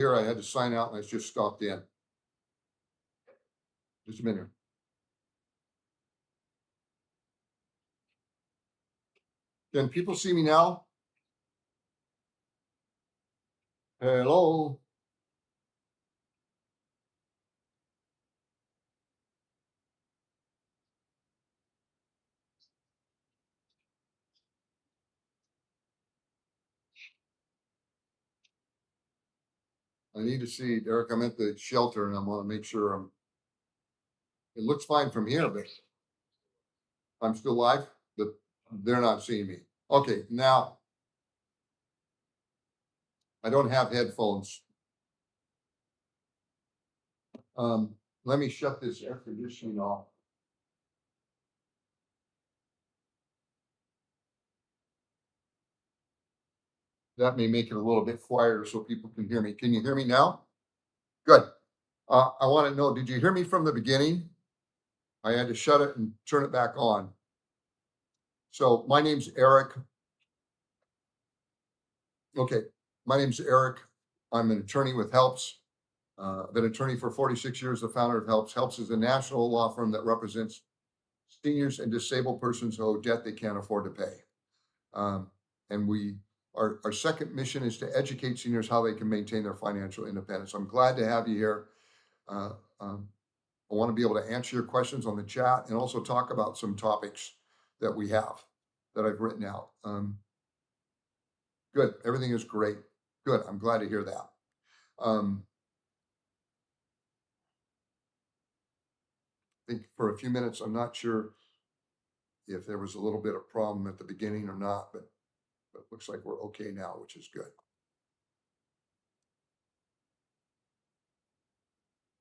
Here I had to sign out and I just stopped in. Just a minute. Can people see me now? Hello? I need to see, Eric, I'm at the shelter and I want to make sure it looks fine from here, but I'm still live, but they're not seeing me. Okay, now I don't have headphones. Let me shut this air conditioning off. That may make it a little bit quieter so people can hear me. Can you hear me now? Good. I want to know, did you hear me from the beginning? I had to shut it and turn it back on. So my name's Eric. Okay, my name's Eric. I'm an attorney with Helps. I've been an attorney for 46 years, the founder of Helps. Helps is a national law firm that represents seniors and disabled persons who owe debt they can't afford to pay. And our second mission is to educate seniors how they can maintain their financial independence. I'm glad to have you here. Uh, um, I want to be able to answer your questions on the chat and also talk about some topics that we have that I've written out. Good. Everything is great. Good. I'm glad to hear that. I think for a few minutes, I'm not sure if there was a little bit of problem at the beginning or not, but it looks like we're okay now, which is good.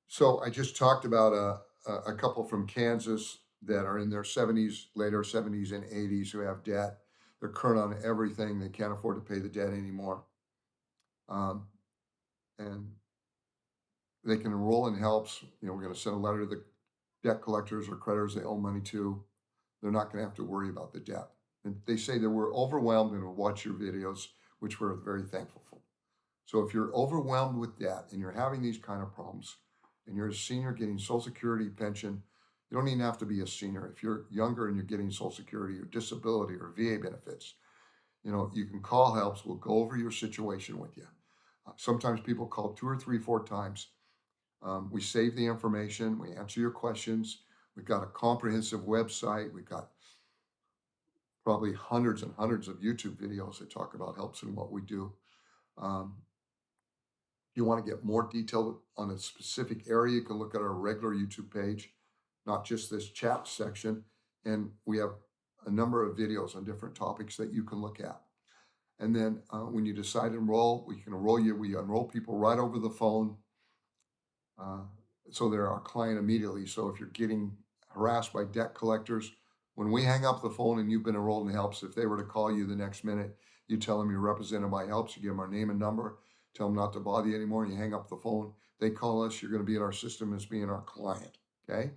So I just talked about a couple from Kansas that are in their 70s, later 70s and 80s who have debt. They're current on everything. They can't afford to pay the debt anymore. And they can enroll in Helps. We're going to send a letter to the debt collectors or creditors they owe money to. They're not going to have to worry about the debt. And they say that we're overwhelmed and will watch your videos, which we're very thankful for. So if you're overwhelmed with debt and you're having these kind of problems and you're a senior getting Social Security pension, you don't even have to be a senior. If you're younger and you're getting Social Security or disability or VA benefits, you can call Helps. We'll go over your situation with you. Sometimes people call 2 or 3, 4 times. We save the information. We answer your questions. We've got a comprehensive website. We've got probably hundreds and hundreds of YouTube videos that talk about Helps and what we do. If you want to get more detail on a specific area, you can look at our regular YouTube page, not just this chat section. And we have a number of videos on different topics that you can look at. And then when you decide to enroll, we can enroll you. We enroll people right over the phone. So they're our client immediately. So if you're getting harassed by debt collectors, when we hang up the phone and you've been enrolled in Helps, if they were to call you the next minute, you tell them you're represented by Helps, you give them our name and number, tell them not to bother you anymore, and you hang up the phone. They call us, you're going to be in our system as being our client, okay?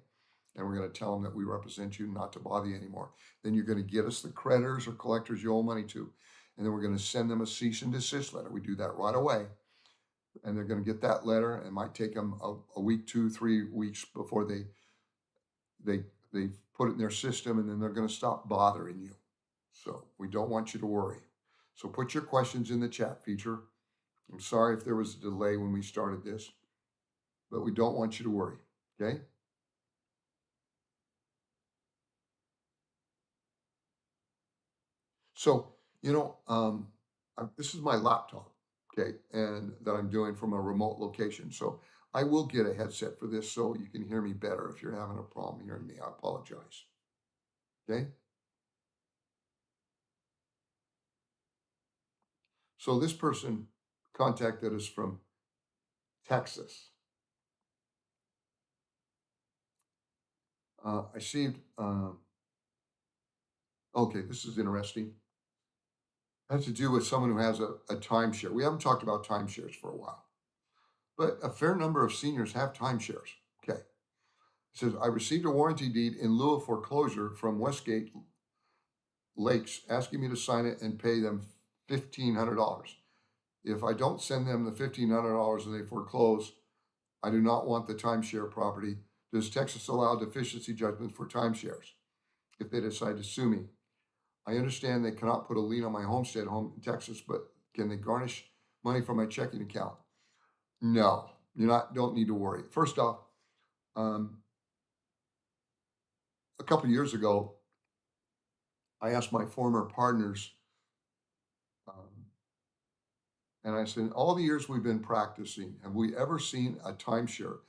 And we're going to tell them that we represent you, not to bother you anymore. Then you're going to get us the creditors or collectors you owe money to, and then we're going to send them a cease and desist letter. We do that right away. And they're going to get that letter. It might take them a week, 2, 3 weeks before they put it in their system, and then they're going to stop bothering you. So we don't want you to worry. So put your questions in the chat feature. I'm sorry if there was a delay when we started this, but we don't want you to worry, okay? So, this is my laptop, okay, and that I'm doing from a remote location. So I will get a headset for this so you can hear me better. If you're having a problem hearing me, I apologize, okay? So this person contacted us from Texas. I see, okay, this is interesting. It has to do with someone who has a timeshare. We haven't talked about timeshares for a while, but a fair number of seniors have timeshares. Okay. It says, I received a warranty deed in lieu of foreclosure from Westgate Lakes asking me to sign it and pay them $1,500. If I don't send them the $1,500 and they foreclose, I do not want the timeshare property. Does Texas allow deficiency judgments for timeshares if they decide to sue me? I understand they cannot put a lien on my homestead home in Texas, but can they garnish money from my checking account? No, don't need to worry. First off, a couple of years ago, I asked my former partners, um, and I said, all the years we've been practicing, have we ever seen a timeshare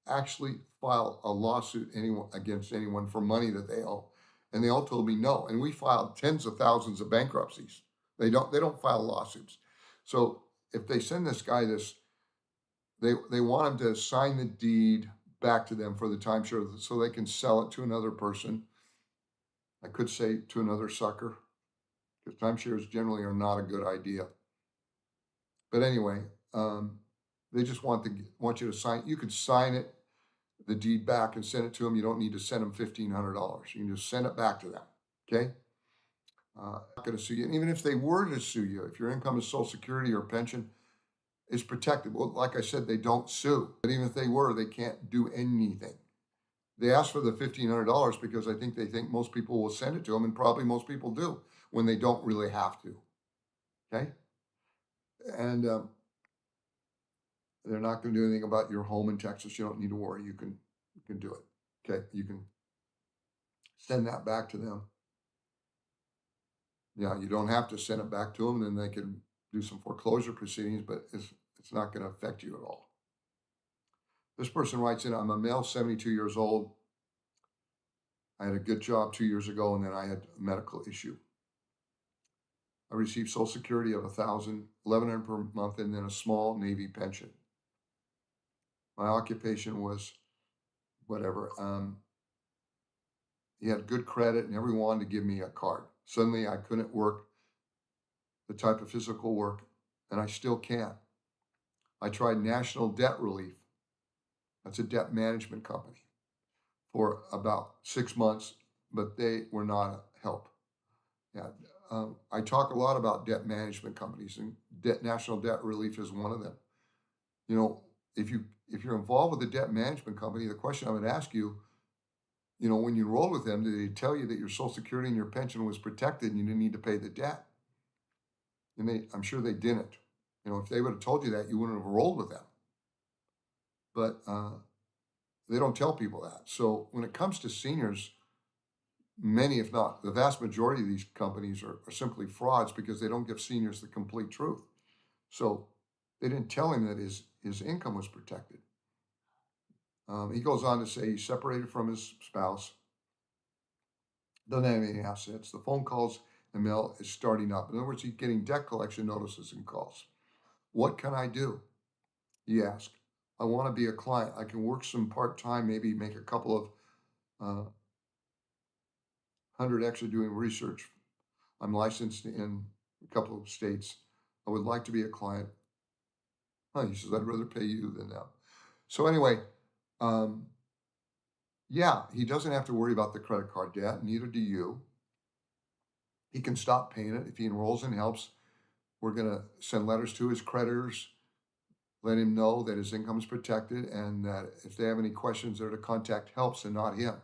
actually file a lawsuit against anyone for money that they owe? And they all told me no. And we filed tens of thousands of bankruptcies. They don't file lawsuits. So if they send this guy this, they want him to sign the deed back to them for the timeshare so they can sell it to another person. I could say to another sucker, because timeshares generally are not a good idea. But anyway, they just want you to sign. You can sign it, the deed back, and send it to them. You don't need to send them $1,500. You can just send it back to them. Okay. Not going to sue you. And even if they were to sue you, if your income is Social Security or pension, it's protected. Well, like I said, they don't sue. But even if they were, they can't do anything. They ask for the $1,500 because I think they think most people will send it to them, and probably most people do when they don't really have to. Okay. And they're not going to do anything about your home in Texas. You don't need to worry. You can do it. Okay. You can send that back to them. Yeah, you don't have to send it back to them. Then they can do some foreclosure proceedings, but it's not going to affect you at all. This person writes in, I'm a male, 72 years old. I had a good job 2 years ago, and then I had a medical issue. I received Social Security of $1,100 per month, and then a small Navy pension. My occupation was whatever. He had good credit, and everyone wanted to give me a card. Suddenly, I couldn't work the type of physical work, and I still can't. I tried National Debt Relief. That's a debt management company for about 6 months, but they were not a help. Yeah, I talk a lot about debt management companies, and National Debt Relief is one of them. You know, if you're involved with a debt management company, the question I would ask you, when you enrolled with them, did they tell you that your Social Security and your pension was protected and you didn't need to pay the debt? And I'm sure they didn't. If they would have told you that, you wouldn't have enrolled with them. But they don't tell people that. So when it comes to seniors, many, if not the vast majority of these companies are simply frauds because they don't give seniors the complete truth. So they didn't tell him that his income was protected. He goes on to say he's separated from his spouse, doesn't have any assets. The phone calls and mail is starting up. In other words, he's getting debt collection notices and calls. What can I do? He asked. I want to be a client. I can work some part-time, maybe make a couple of 100 extra doing research. I'm licensed in a couple of states. I would like to be a client. He says, I'd rather pay you than them. So anyway, yeah, he doesn't have to worry about the credit card debt. Neither do you. He can stop paying it if he enrolls and helps. We're going to send letters to his creditors, let him know that his income is protected, and that if they have any questions, they're to contact helps and not him.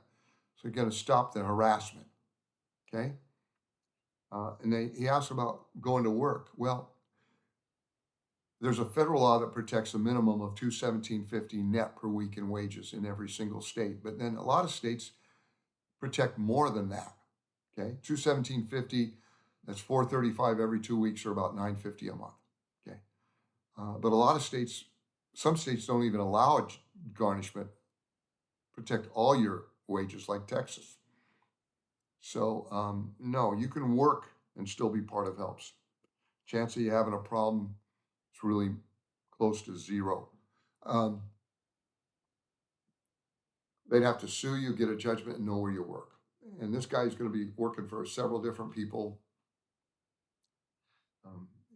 So you're going to stop the harassment. Okay? And he asked about going to work. Well, there's a federal law that protects a minimum of $217.50 net per week in wages in every single state. But then a lot of states protect more than that. Okay, $217.50, that's $435 every 2 weeks, or about $950 a month. Okay, but a lot of states, some states don't even allow a garnishment, protect all your wages, like Texas. So no, you can work and still be part of helps. Chance of you having a problem is really close to zero. They'd have to sue you, get a judgment, and know where you work. And this guy's going to be working for several different people.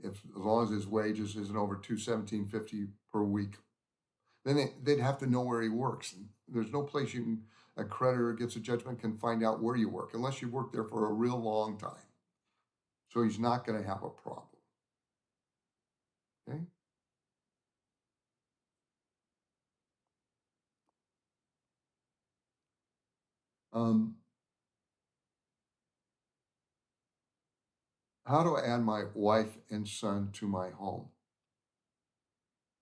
As long as his wages isn't over $217.50 per week, then they'd have to know where he works. And there's no place a creditor gets a judgment can find out where you work unless you've worked there for a real long time. So he's not going to have a problem. Okay. Um, how do I add my wife and son to my home?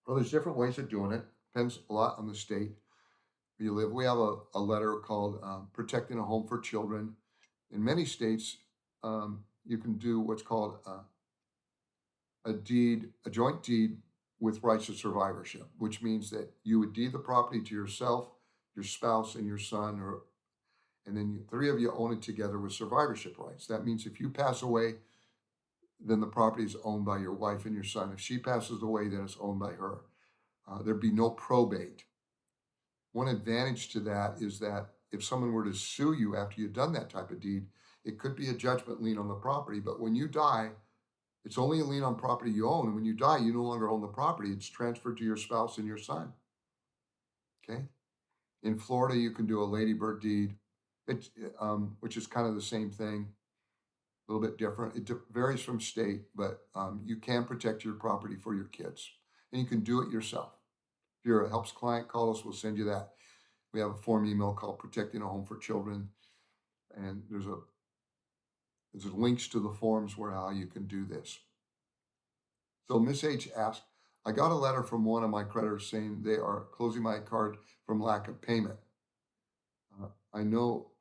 Well, there's different ways of doing it. Depends a lot on the state where you live. We have a letter called Protecting a Home for Children. In many states, you can do what's called a deed, a joint deed with rights of survivorship, which means that you would deed the property to yourself, your spouse, and your son, or and then three of you own it together with survivorship rights. That means if you pass away, then the property is owned by your wife and your son. If she passes away, then it's owned by her. There'd be no probate. One advantage to that is that if someone were to sue you after you've done that type of deed, it could be a judgment lien on the property. But when you die, it's only a lien on property you own. And when you die, you no longer own the property. It's transferred to your spouse and your son. Okay. In Florida, you can do a ladybird deed, it, which is kind of the same thing, a little bit different. It varies from state, but you can protect your property for your kids, and you can do it yourself. If you're a helps client, call us. We'll send you that. We have a form email called Protecting a Home for Children, and there's links to the forms where how you can do this. So Miss H asked, I got a letter from one of my creditors saying they are closing my card from lack of payment. I know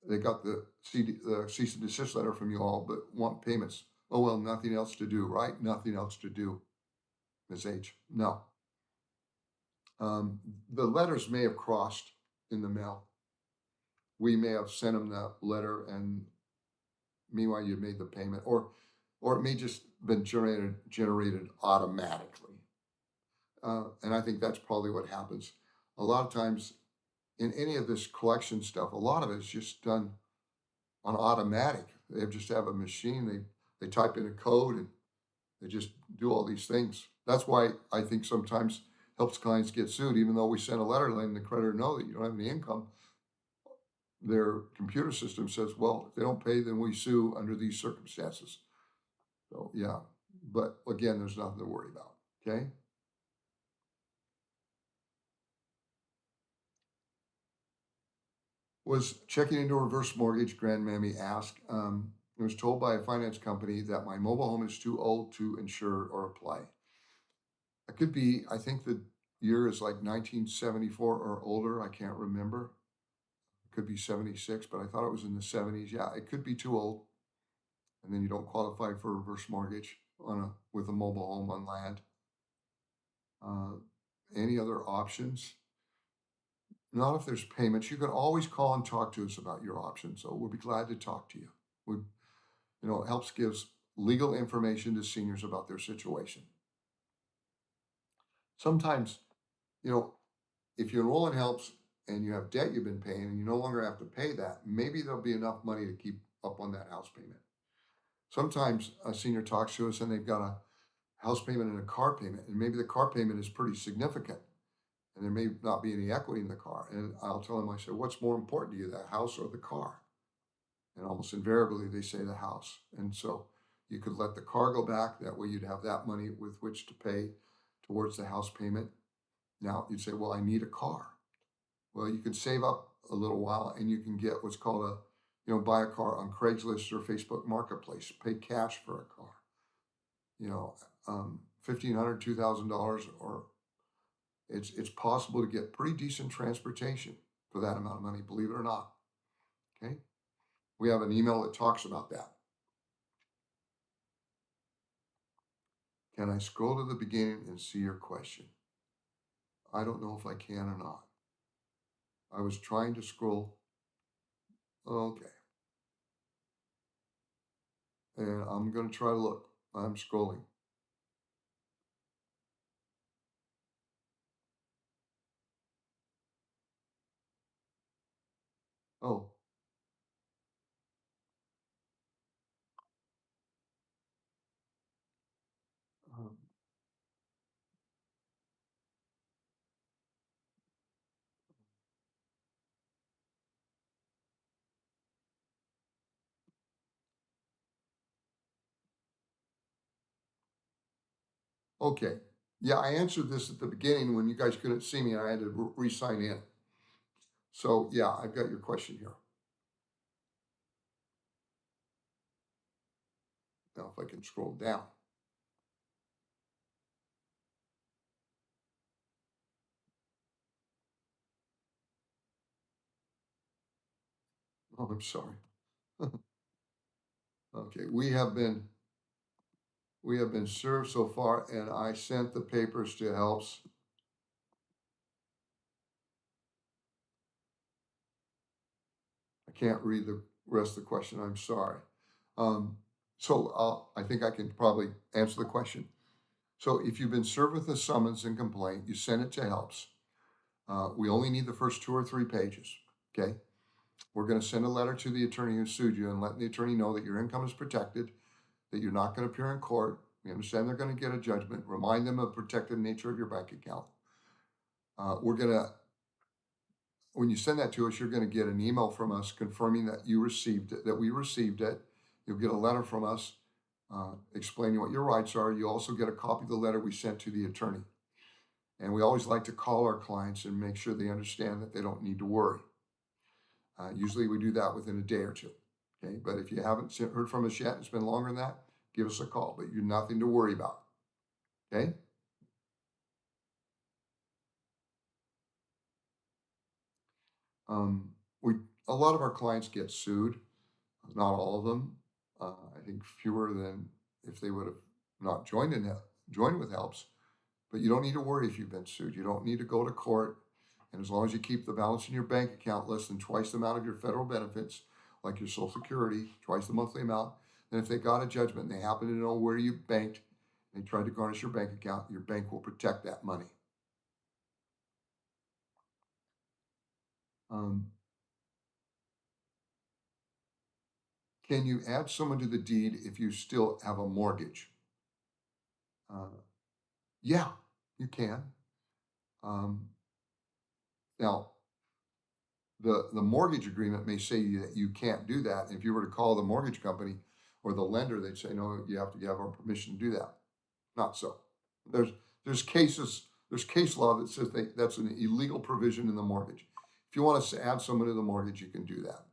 they got the cease and desist letter from you all, but want payments. Oh, well, nothing else to do, right? Nothing else to do, Miss H. No. The letters may have crossed in the mail. We may have sent them that letter, and meanwhile you made the payment, or it may just been generated automatically. And I think that's probably what happens. A lot of times in any of this collection stuff, a lot of it's just done on automatic. They just have a machine. They type in a code and they just do all these things. That's why I think sometimes helps clients get sued, even though we send a letter letting the creditor know that you don't have any income. Their computer system says, well, if they don't pay, then we sue under these circumstances. So yeah, but again, there's nothing to worry about. Okay. Was checking into a reverse mortgage, grandmammy asked. I was told by a finance company that my mobile home is too old to insure or apply. It could be, I think the year is like 1974 or older. I can't remember. It could be 76, but I thought it was in the 70s. Yeah, it could be too old. And then you don't qualify for a reverse mortgage with a mobile home on land. Uh, any other options? Not if there's payments. You can always call and talk to us about your options. So we'll be glad to talk to you. It helps gives legal information to seniors about their situation. Sometimes, you know, if you enroll in helps and you have debt you've been paying and you no longer have to pay that, maybe there'll be enough money to keep up on that house payment. Sometimes a senior talks to us and they've got a house payment and a car payment, and maybe the car payment is pretty significant and there may not be any equity in the car. And I'll tell them, I say, what's more important to you, the house or the car? And almost invariably they say the house. And so you could let the car go back. That way you'd have that money with which to pay towards the house payment. Now you'd say, well, I need a car. Well, you can save up a little while and you can get what's called buy a car on Craigslist or Facebook Marketplace, pay cash for a car. $1,500, $2,000, or it's possible to get pretty decent transportation for that amount of money, believe it or not. Okay. We have an email that talks about that. Can I scroll to the beginning and see your question? I don't know if I can or not. I was trying to scroll. Okay. And I'm going to try to look. I'm scrolling. Oh, um, Okay. Yeah, I answered this at the beginning when you guys couldn't see me and I had to re-sign in. So yeah, I've got your question here. Now, if I can scroll down. Oh, I'm sorry. Okay, we have been served so far, and I sent the papers to helps. I can't read the rest of the question. I'm sorry. Um, I think I can probably answer the question. So if you've been served with a summons and complaint, you send it to helps. We only need the first 2 or 3 pages. Okay. We're going to send a letter to the attorney who sued you and let the attorney know that your income is protected, that you're not going to appear in court. We understand they're going to get a judgment. Remind them of the protected nature of your bank account. We're going to, when you send that to us, you're going to get an email from us confirming that you received it, that we received it. You'll get a letter from us explaining what your rights are. You also get a copy of the letter we sent to the attorney. And we always like to call our clients and make sure they understand that they don't need to worry. Usually we do that within a day or two. Okay, but if you haven't heard from us yet, it's been longer than that, give us a call, but you're nothing to worry about. Okay. Um, we a lot of our clients get sued, not all of them. I think fewer than if they would have not joined with helps. But you don't need to worry if you've been sued. You don't need to go to court. And as long as you keep the balance in your bank account less than twice the amount of your federal benefits, like your Social Security, twice the monthly amount, then if they got a judgment and they happen to know where you banked and they tried to garnish your bank account, your bank will protect that money. Um, can you add someone to the deed if you still have a mortgage? Uh, yeah, you can. Um, Now, the mortgage agreement may say that you can't do that. If you were to call the mortgage company or the lender, they'd say, no, you have to have our permission to do that. Not so. There's there's case law that says that's an illegal provision in the mortgage. If you want us to add someone to the mortgage, you can do that.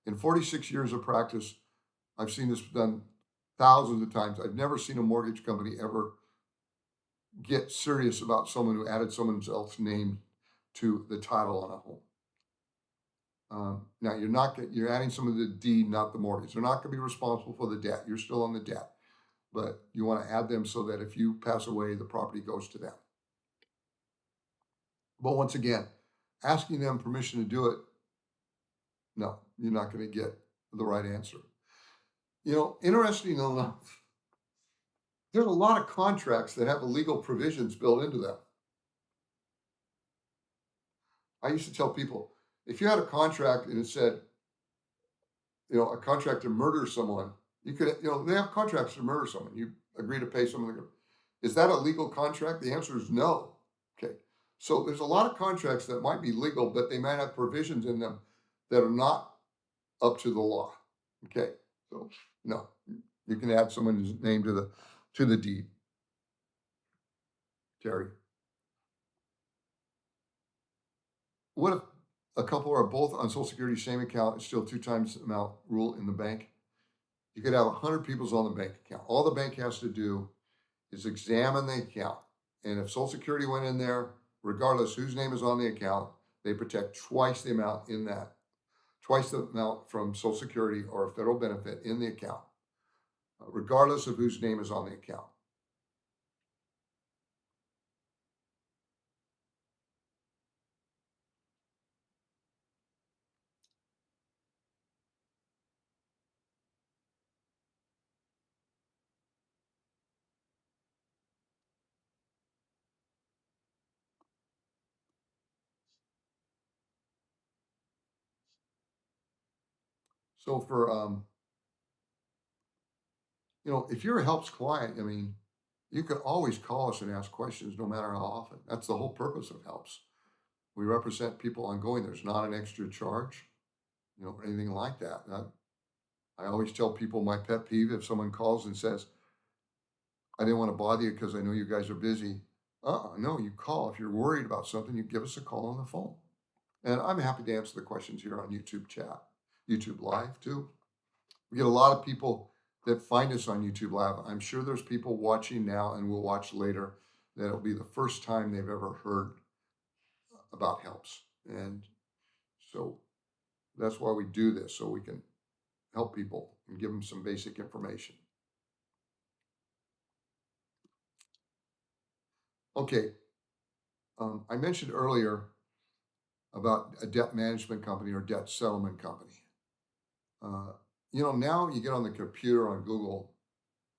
In 46 years of practice, I've seen this done thousands of times. I've never seen a mortgage company ever get serious about someone who added someone else's name to the title on a home. Now you're adding some of the deed, not the mortgage. They're not going to be responsible for the debt. You're still on the debt, but you want to add them so that if you pass away, the property goes to them. But once again, asking them permission to do it, no, you're not going to get the right answer. Interesting enough, there's a lot of contracts that have illegal provisions built into them. I used to tell people, if you had a contract and it said, a contract to murder someone, you could, they have contracts to murder someone. You agree to pay someone. Is that a legal contract? The answer is no. Okay. So there's a lot of contracts that might be legal, but they might have provisions in them that are not up to the law. Okay. So no, you can add someone's name to the deed. Terry, what if a couple are both on Social Security, same account, and still 2 times the amount rule in the bank? You could have 100 people's on the bank account. All the bank has to do is examine the account. And if Social Security went in there, regardless whose name is on the account, they protect twice the amount twice the amount from Social Security or a federal benefit in the account, regardless of whose name is on the account. So if you're a helps client, you can always call us and ask questions no matter how often. That's the whole purpose of helps. We represent people ongoing. There's not an extra charge, or anything like that. I always tell people my pet peeve if someone calls and says, I didn't want to bother you because I know you guys are busy. No, you call. If you're worried about something, you give us a call on the phone. And I'm happy to answer the questions here on YouTube chat, YouTube Live too. We get a lot of people that find us on YouTube Live. I'm sure there's people watching now and will watch later that it'll be the first time they've ever heard about helps. And so that's why we do this, so we can help people and give them some basic information. Okay, I mentioned earlier about a debt management company or debt settlement company. Uh, now you get on the computer on Google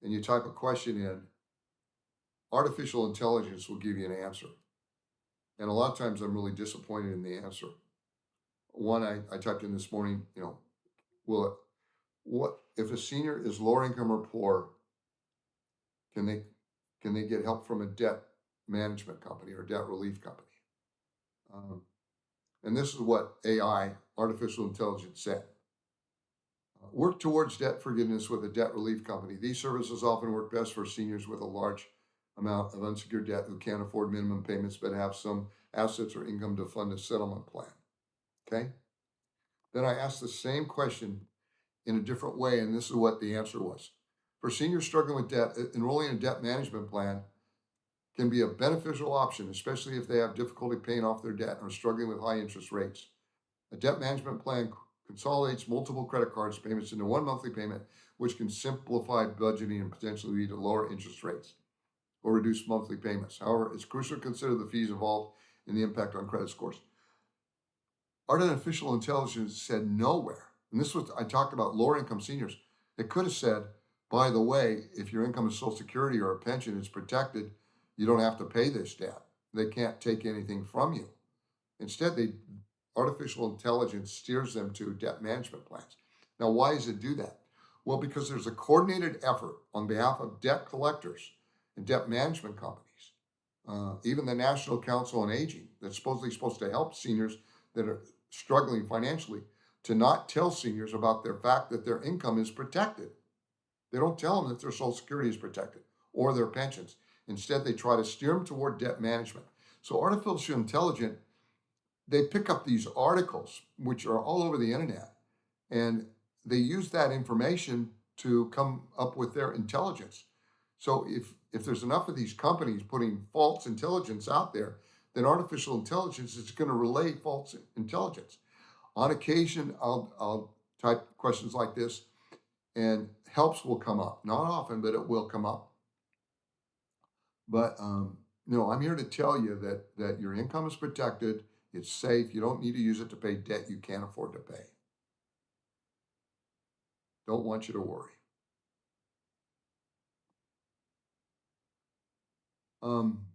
and you type a question in, artificial intelligence will give you an answer. And a lot of times I'm really disappointed in the answer. One I typed in this morning, what if a senior is lower income or poor, can they get help from a debt management company or debt relief company? And this is what AI, artificial intelligence, said. Work towards debt forgiveness with a debt relief company. These services often work best for seniors with a large amount of unsecured debt who can't afford minimum payments but have some assets or income to fund a settlement plan. Okay? Then I asked the same question in a different way, and this is what the answer was. For seniors struggling with debt, enrolling in a debt management plan can be a beneficial option, especially if they have difficulty paying off their debt or struggling with high interest rates. A debt management plan consolidates multiple credit cards payments into one monthly payment, which can simplify budgeting and potentially lead to lower interest rates or reduce monthly payments. However, it's crucial to consider the fees involved and the impact on credit scores. Artificial intelligence said nowhere, and this was, I talked about lower income seniors. It could have said, by the way, if your income is Social Security or a pension is protected, you don't have to pay this debt. They can't take anything from you. Instead, artificial intelligence steers them to debt management plans. Now, why does it do that? Well, because there's a coordinated effort on behalf of debt collectors and debt management companies, even the National Council on Aging, that's supposed to help seniors that are struggling financially, to not tell seniors about their fact that their income is protected. They don't tell them that their Social Security is protected or their pensions. Instead, they try to steer them toward debt management. So artificial intelligence, they pick up these articles, which are all over the internet, and they use that information to come up with their intelligence. So if there's enough of these companies putting false intelligence out there, then artificial intelligence is going to relay false intelligence. On occasion, I'll type questions like this, and helps will come up. Not often, but it will come up. But I'm here to tell you that your income is protected. It's safe. You don't need to use it to pay debt you can't afford to pay. Don't want you to worry. Um,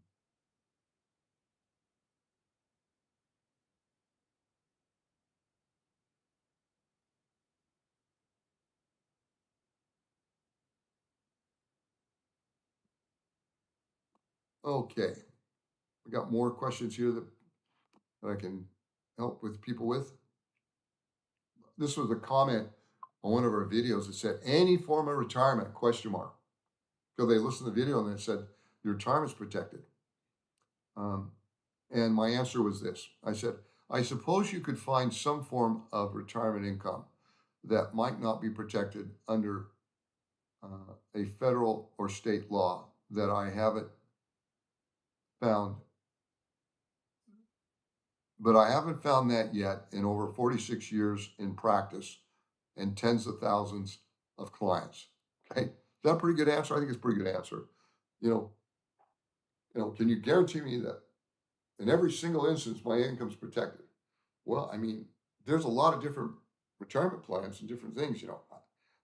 okay, we got more questions here that I can help with people with. This was a comment on one of our videos that said, any form of retirement, question mark. So they listened to the video and it said, your retirement's protected. And my answer was this. I said, I suppose you could find some form of retirement income that might not be protected under a federal or state law that I haven't found. But I haven't found that yet in over 46 years in practice and tens of thousands of clients. Okay. Is that a pretty good answer? I think it's a pretty good answer. You can you guarantee me that in every single instance my income's protected? Well, I mean, there's a lot of different retirement plans and different things,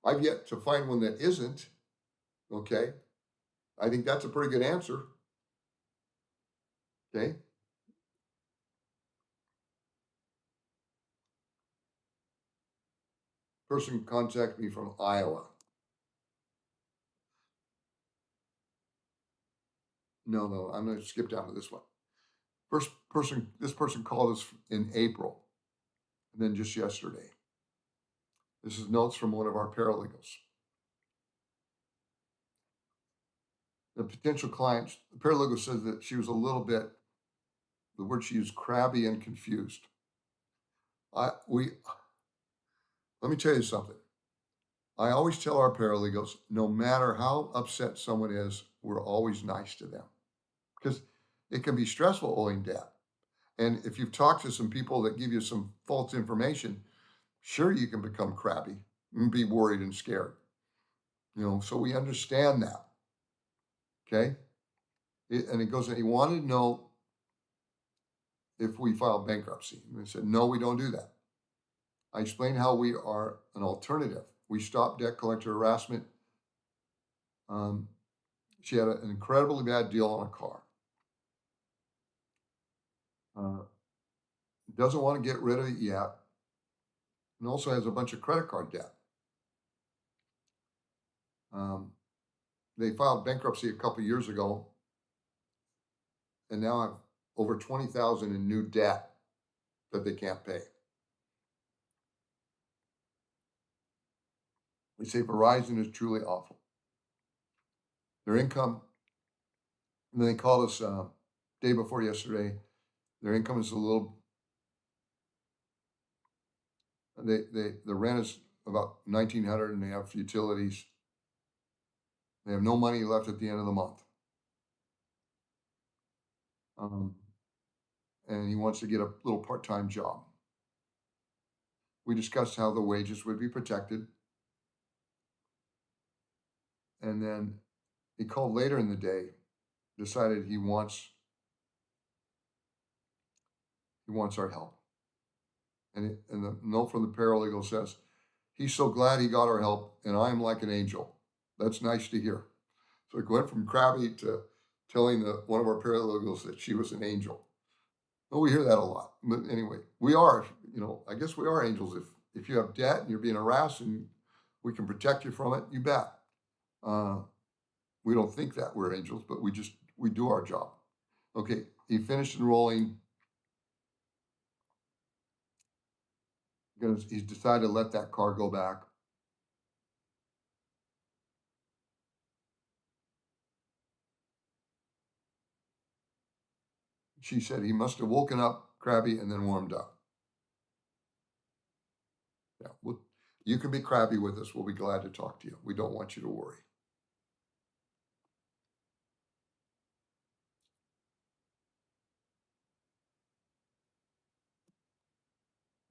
I've yet to find one that isn't. Okay. I think that's a pretty good answer. Okay. Person contacted me from Iowa. No, I'm going to skip down to this one. This person called us in April, and then just yesterday. This is notes from one of our paralegals. the potential client, the paralegal says that she was a little bit, the word she used, crabby and confused. Let me tell you something. I always tell our paralegals, no matter how upset someone is, we're always nice to them because it can be stressful owing debt. And if you've talked to some people that give you some false information, sure, you can become crabby and be worried and scared. So we understand that. Okay. And it goes, and he wanted to know if we filed bankruptcy. And I said, no, we don't do that. I explained how we are an alternative. We stop debt collector harassment. She had an incredibly bad deal on a car. Doesn't want to get rid of it yet, and also has a bunch of credit card debt. They filed bankruptcy a couple years ago, and now have over $20,000 in new debt that they can't pay. They say Verizon is truly awful. Their income, and then they called us day before yesterday. Their income is a little. The rent is about $1,900, and they have utilities. They have no money left at the end of the month. And he wants to get a little part-time job. We discussed how the wages would be protected. And then he called later in the day, decided he wants our help. And the note from the paralegal says, he's so glad he got our help, and I'm like an angel. That's nice to hear. So it went from crabby to telling one of our paralegals that she was an angel. Well, we hear that a lot. But anyway, we are, I guess we are angels. If you have debt and you're being harassed and we can protect you from it, you bet. We don't think that we're angels, but we do our job. Okay, he finished enrolling. He's decided to let that car go back. She said he must have woken up crabby and then warmed up. Yeah, you can be crabby with us. We'll be glad to talk to you. We don't want you to worry.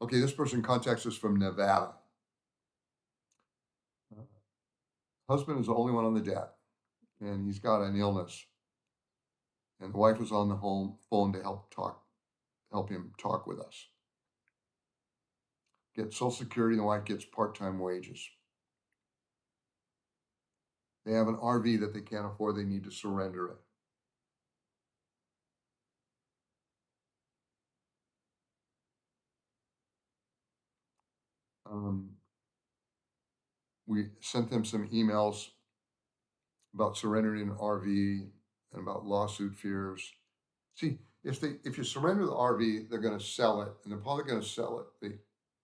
Okay, this person contacts us from Nevada. Husband is the only one on the debt, and he's got an illness. And the wife was on the phone to help him talk with us. Get Social Security, and the wife gets part-time wages. They have an RV that they can't afford. They need to surrender it. We sent them some emails about surrendering an RV and about lawsuit fears. See, if you surrender the RV, they're going to sell it, and they're probably going to sell it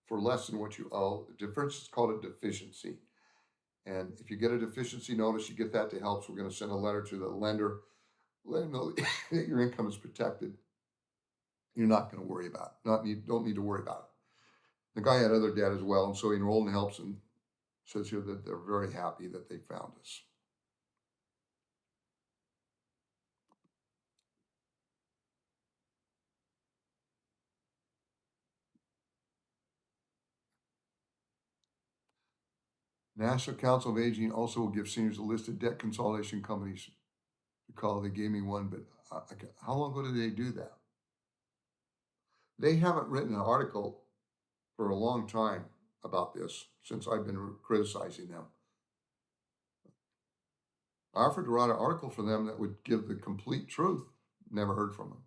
for less than what you owe. The difference is called a deficiency. And if you get a deficiency notice, you get that to help. So we're going to send a letter to the lender, let them know that your income is protected. You're not going to worry about it. Don't need to worry about it. The guy had other debt as well, and so he enrolled in helps and says here that they're very happy that they found us. National Council of Aging also will give seniors a list of debt consolidation companies to call. They gave me one, but how long ago did they do that? They haven't written an article for a long time about this since I've been criticizing them. I offered to write an article for them that would give the complete truth. Never heard from them.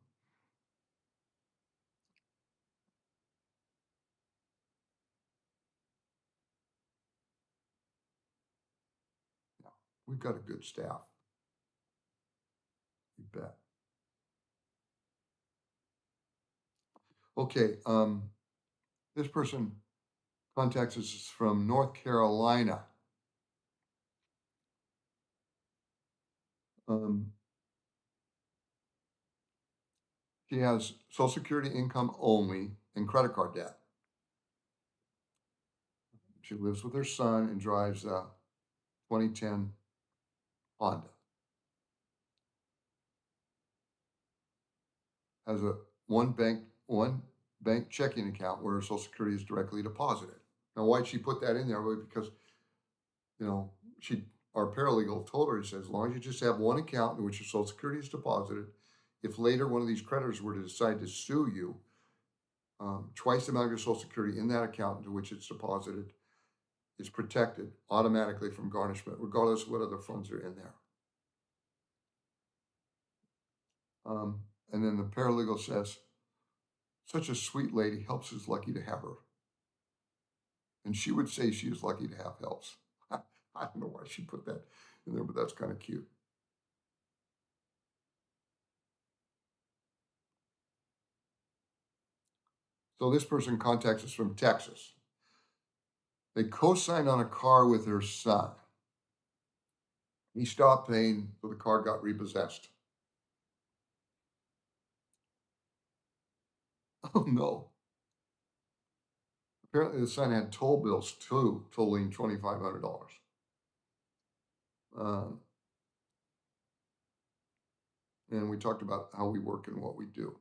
Yeah, we've got a good staff. You bet. Okay, this person contacts us from North Carolina. Um, she has Social Security income only and credit card debt. She lives with her son and drives a 2010 Honda. Has a one bank checking account where her Social Security is directly deposited. Now, why'd she put that in there? Well, because our paralegal told her, he says, as long as you just have one account in which your Social Security is deposited, if later one of these creditors were to decide to sue you, twice the amount of your Social Security in that account into which it's deposited is protected automatically from garnishment, regardless of what other funds are in there. And then the paralegal says, such a sweet lady, Helps is lucky to have her. And she would say she is lucky to have Helps. I don't know why she put that in there, but that's kind of cute. So this person contacts us from Texas. They co-signed on a car with her son. He stopped paying, so the car got repossessed. Oh no. Apparently the son had toll bills too, totaling $2,500. And we talked about how we work and what we do.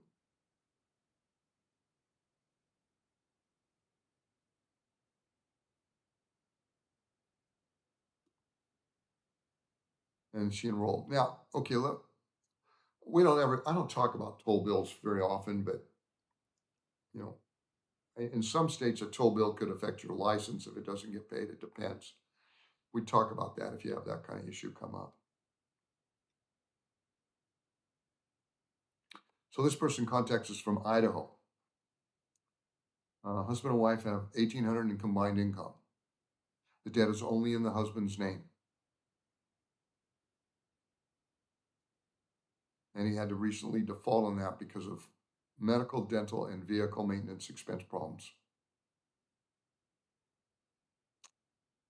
And she enrolled. Now, okay, look, I don't talk about toll bills very often, but you know, in some states, a toll bill could affect your license if it doesn't get paid. It depends. We talk about that if you have that kind of issue come up. So this person contacts us from Idaho. Husband and wife have $1,800 in combined income. The debt is only in the husband's name. And he had to recently default on that because of medical, dental, and vehicle maintenance expense problems.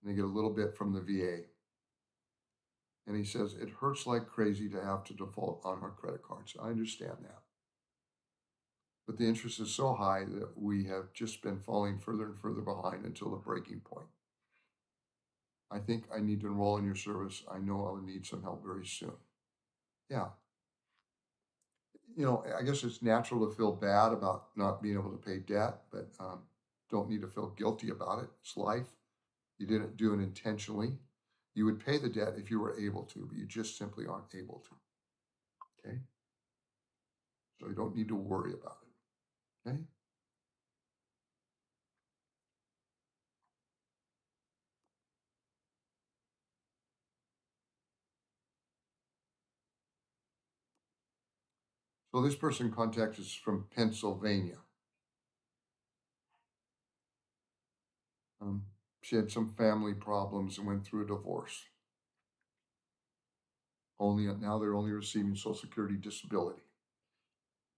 And they get a little bit from the VA. And he says, it hurts like crazy to have to default on our credit cards. I understand that. But the interest is so high that we have just been falling further and further behind until the breaking point. I think I need to enroll in your service. I know I will need some help very soon. Yeah. I guess it's natural to feel bad about not being able to pay debt, but don't need to feel guilty about it. It's life. You didn't do it intentionally. You would pay the debt if you were able to, but you just simply aren't able to. Okay? So you don't need to worry about it. Okay? So this person contacts us from Pennsylvania. She had some family problems and went through a divorce. Now they're only receiving Social Security disability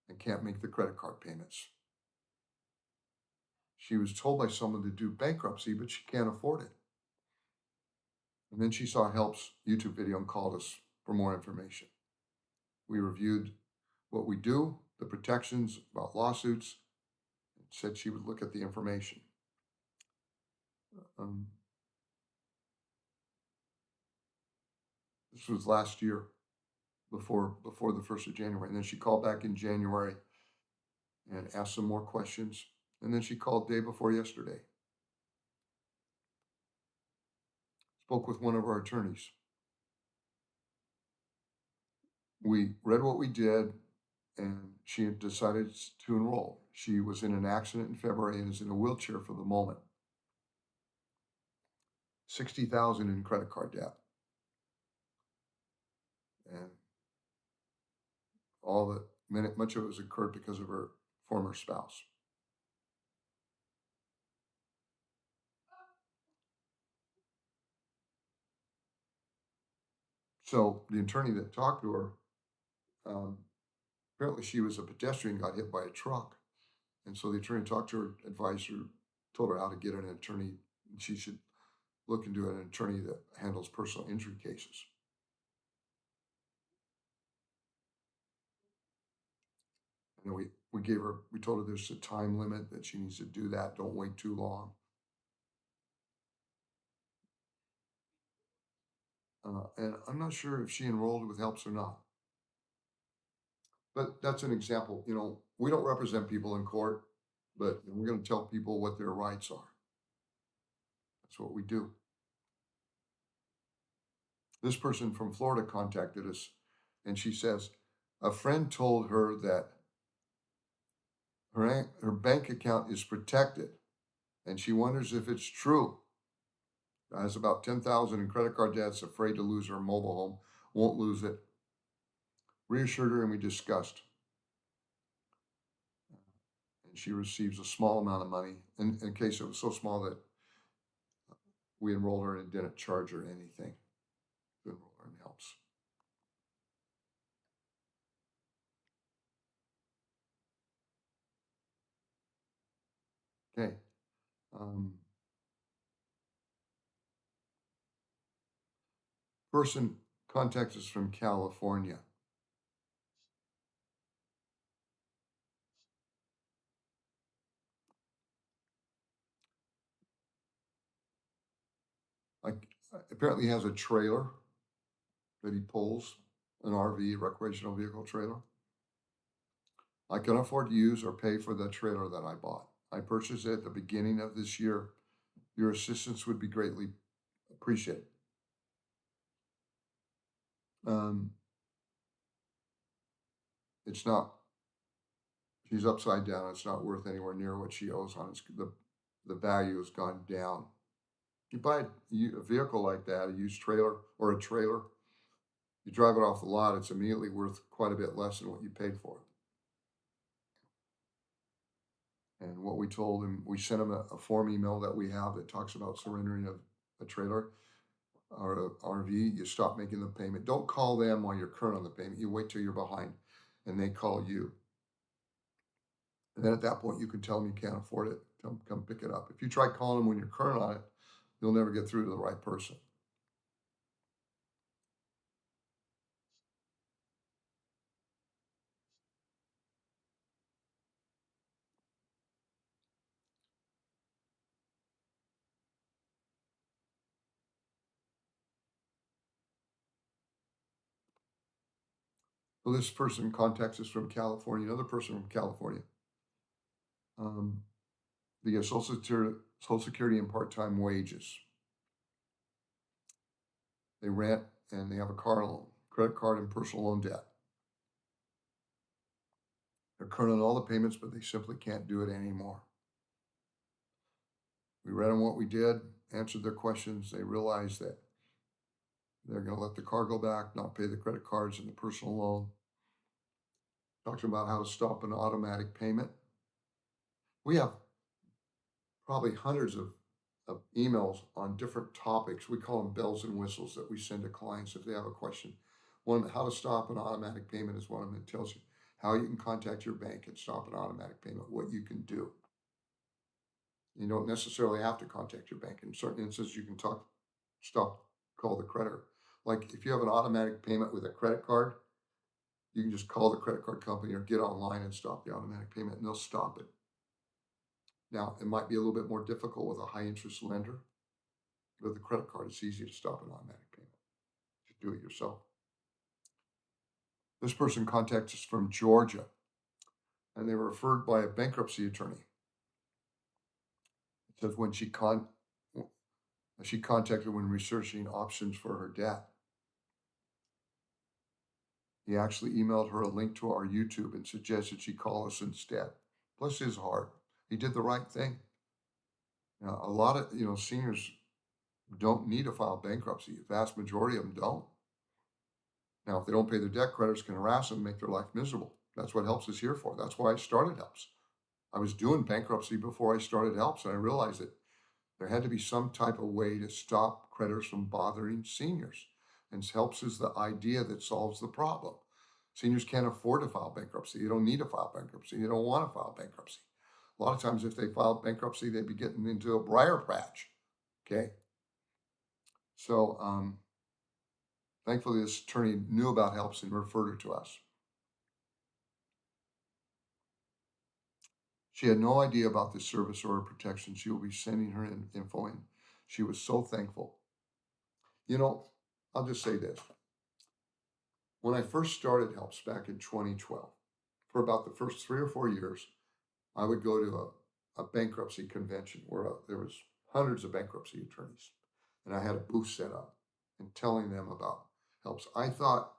and can't make the credit card payments. She was told by someone to do bankruptcy, but she can't afford it. And then she saw Help's YouTube video and called us for more information. We reviewed what we do, the protections about lawsuits, and said she would look at the information. This was last year, before the 1st of January. And then she called back in January and asked some more questions. And then she called day before yesterday. Spoke with one of our attorneys. We read what we did, and she had decided to enroll. She was in an accident in February and is in a wheelchair for the moment. $60,000 in credit card debt. And much of it was incurred because of her former spouse. So the attorney that talked to her, apparently she was a pedestrian, got hit by a truck. And so the attorney talked to her advisor, told her how to get an attorney. And she should look into an attorney that handles personal injury cases. And then we told her there's a time limit that she needs to do that. Don't wait too long. And I'm not sure if she enrolled with helps or not. But that's an example, we don't represent people in court, but we're gonna tell people what their rights are. That's what we do. This person from Florida contacted us, and she says, a friend told her that her bank account is protected, and she wonders if it's true. Has about 10,000 in credit card debts, afraid to lose her mobile home, won't lose it. Reassured her, and we discussed. And she receives a small amount of money. In case it was so small that we enrolled her and didn't charge her anything to enroll her in helps. Okay. Person contacts us from California. Like, apparently has a trailer that he pulls, an RV, recreational vehicle trailer. I can afford to use or pay for the trailer that I bought. I purchased it at the beginning of this year. Your assistance would be greatly appreciated. It's not, she's upside down. It's not worth anywhere near what she owes on it. The value has gone down. You buy a vehicle like that, a used trailer or a trailer, you drive it off the lot, it's immediately worth quite a bit less than what you paid for it. And what we told him, we sent him a form email that we have that talks about surrendering a trailer or a RV. You stop making the payment. Don't call them while you're current on the payment. You wait till you're behind and they call you. And then at that point, you can tell them you can't afford it. Come pick it up. If you try calling them when you're current on it, you'll never get through to the right person. So this person contacts us from California, another person from California. They get Social Security and part-time wages. They rent and they have a car loan, credit card and personal loan debt. They're current on all the payments, but they simply can't do it anymore. We read them what we did, answered their questions. They realized that they're going to let the car go back, not pay the credit cards and the personal loan. Talked about how to stop an automatic payment. We have probably hundreds of emails on different topics. We call them bells and whistles that we send to clients if they have a question. One, how to stop an automatic payment is one of them. It tells you how you can contact your bank and stop an automatic payment, what you can do. You don't necessarily have to contact your bank. In certain instances, you can call the creditor. Like if you have an automatic payment with a credit card, you can just call the credit card company or get online and stop the automatic payment and they'll stop it. Now, it might be a little bit more difficult with a high interest lender. With a credit card, it's easy to stop an automatic payment. You do it yourself. This person contacts us from Georgia, and they were referred by a bankruptcy attorney. It says when she contacted when researching options for her debt. He actually emailed her a link to our YouTube and suggested she call us instead. Bless his heart. He did the right thing. Now, a lot of seniors don't need to file bankruptcy. The vast majority of them don't. Now, if they don't pay their debt, creditors can harass them and make their life miserable. That's what Helps is here for. That's why I started Helps. I was doing bankruptcy before I started Helps, and I realized that there had to be some type of way to stop creditors from bothering seniors. And Helps is the idea that solves the problem. Seniors can't afford to file bankruptcy. They don't need to file bankruptcy. They don't want to file bankruptcy. A lot of times, if they filed bankruptcy, they'd be getting into a briar patch. Okay. So, thankfully, this attorney knew about Helps and referred her to us. She had no idea about the service order protection. She will be sending her info in. She was so thankful. You know, I'll just say this. When I first started Helps back in 2012, for about the first 3 or 4 years, I would go to a bankruptcy convention where there was hundreds of bankruptcy attorneys, and I had a booth set up and telling them about Helps. I thought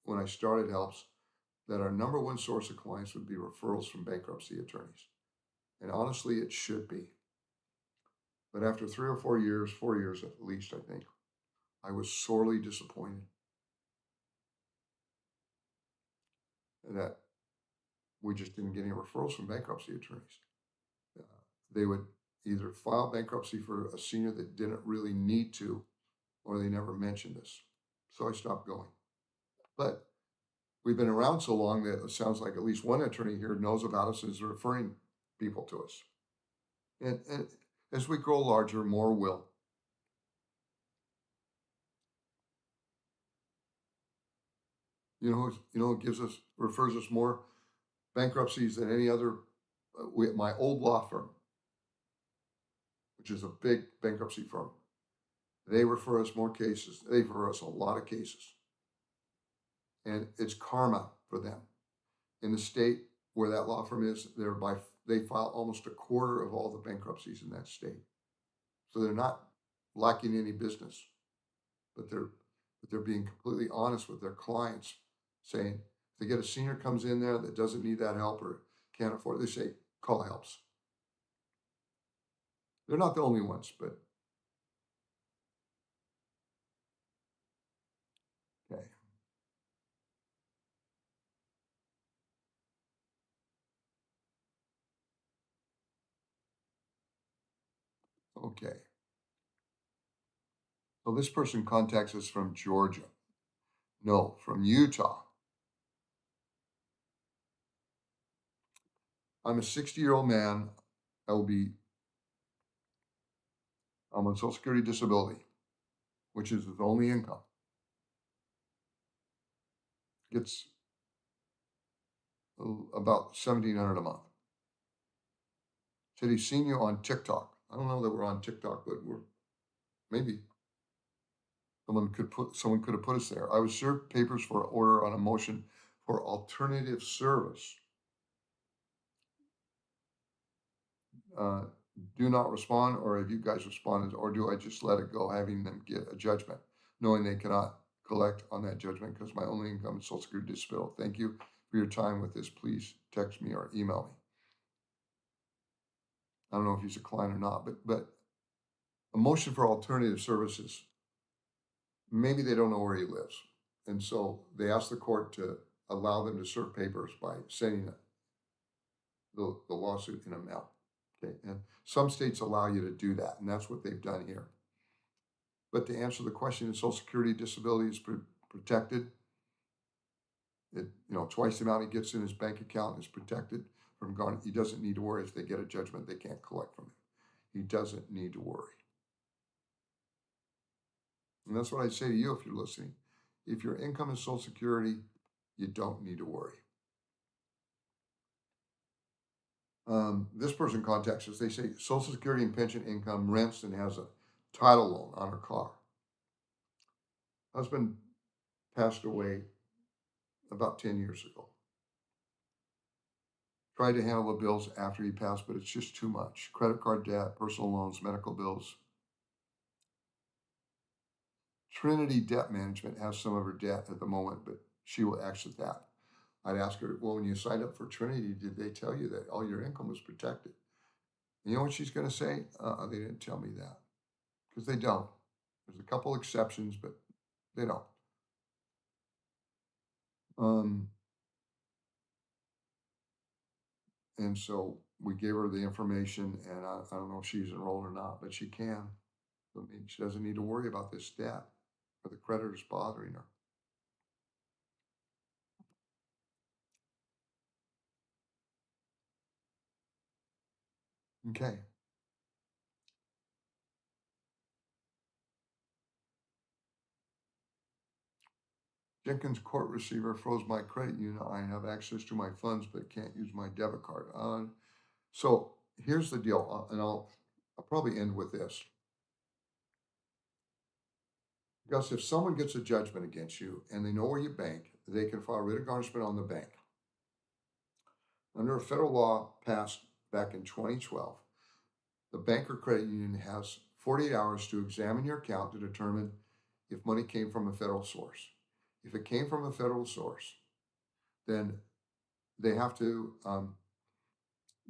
when I started Helps that our number one source of clients would be referrals from bankruptcy attorneys, and honestly, it should be. But after 3 or 4 years, 4 years at least, I think, I was sorely disappointed that we just didn't get any referrals from bankruptcy attorneys. Uh, they would either file bankruptcy for a senior that didn't really need to, or they never mentioned us. So I stopped going. But we've been around so long that it sounds like at least one attorney here knows about us and is referring people to us. And as we grow larger, more will. It refers us more bankruptcies than any other. My old law firm, which is a big bankruptcy firm, they refer us more cases. They refer us a lot of cases. And it's karma for them. In the state where that law firm is, they file almost a quarter of all the bankruptcies in that state. So they're not lacking any business, but they're being completely honest with their clients, saying if they get a senior comes in there that doesn't need that help or can't afford it, they say, call Helps. They're not the only ones, but okay. Okay. So this person contacts us from Georgia. No, from Utah. I'm a 60-year-old man. I'm on Social Security disability, which is his only income. Gets about $1,700 a month. Said he's seen you on TikTok. I don't know that we're on TikTok, but maybe someone could have put us there. I was served papers for order on a motion for alternative service. Uh, do not respond, or have you guys responded, or do I just let it go, having them get a judgment, knowing they cannot collect on that judgment because my only income is Social Security disability. Thank you for your time with this. Please text me or email me. I don't know if he's a client or not, but a motion for alternative services, maybe they don't know where he lives. And so they ask the court to allow them to serve papers by sending the lawsuit in a mail. Okay. And some states allow you to do that, and that's what they've done here. But to answer the question, Social Security disability is protected. Twice the amount he gets in his bank account is protected from garnishment. He doesn't need to worry if they get a judgment, they can't collect from him. He doesn't need to worry. And that's what I'd say to you if you're listening. If your income is Social Security, you don't need to worry. This person contacts us. They say Social Security and pension income, rents, and has a title loan on her car. Husband passed away about 10 years ago. Tried to handle the bills after he passed, but it's just too much. Credit card debt, personal loans, medical bills. Trinity Debt Management has some of her debt at the moment, but she will exit that. I'd ask her, well, when you signed up for Trinity, did they tell you that all your income was protected? And you know what she's going to say? They didn't tell me that. Because they don't. There's a couple exceptions, but they don't. And so we gave her the information, and I don't know if she's enrolled or not, but she can. I mean, she doesn't need to worry about this debt or the creditors bothering her. Okay. Jenkins court receiver froze my credit union. I have access to my funds but can't use my debit card. So here's the deal, and I'll probably end with this. Because if someone gets a judgment against you and they know where you bank, they can file writ of garnishment on the bank. Under a federal law passed back in 2012, the bank or credit union has 48 hours to examine your account to determine if money came from a federal source. If it came from a federal source, then they have to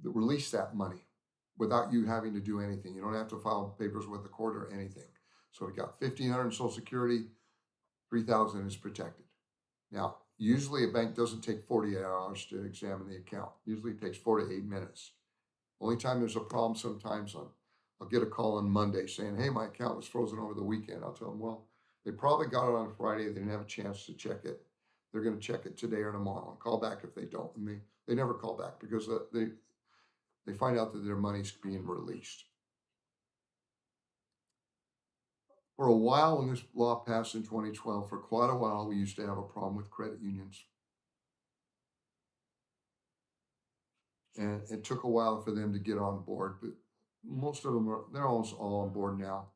release that money without you having to do anything. You don't have to file papers with the court or anything. So we got 1,500 in Social Security, 3,000 is protected. Now, usually a bank doesn't take 48 hours to examine the account. Usually it takes 4 to 8 minutes. Only time there's a problem sometimes I'll get a call on Monday saying, hey, my account was frozen over the weekend. I'll tell them, well, they probably got it on Friday. They didn't have a chance to check it. They're going to check it today or tomorrow and call back if they don't. And they never call back because they find out that their money's being released. For a while, when this law passed in 2012, for quite a while, we used to have a problem with credit unions. And it took a while for them to get on board, but most of them they're almost all on board now.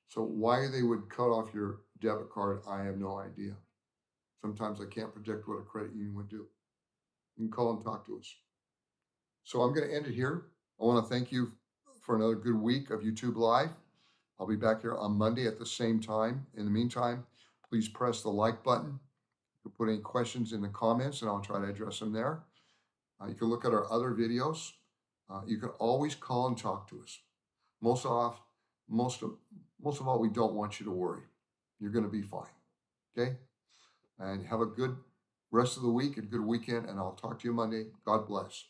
So why they would cut off your debit card, I have no idea. Sometimes I can't predict what a credit union would do. You can call and talk to us. So I'm going to end it here. I want to thank you for another good week of YouTube Live. I'll be back here on Monday at the same time. In the meantime, please press the like button. You can put any questions in the comments and I'll try to address them there. You can look at our other videos. You can always call and talk to us. Most of all, we don't want you to worry. You're going to be fine. Okay? And have a good rest of the week and good weekend. And I'll talk to you Monday. God bless.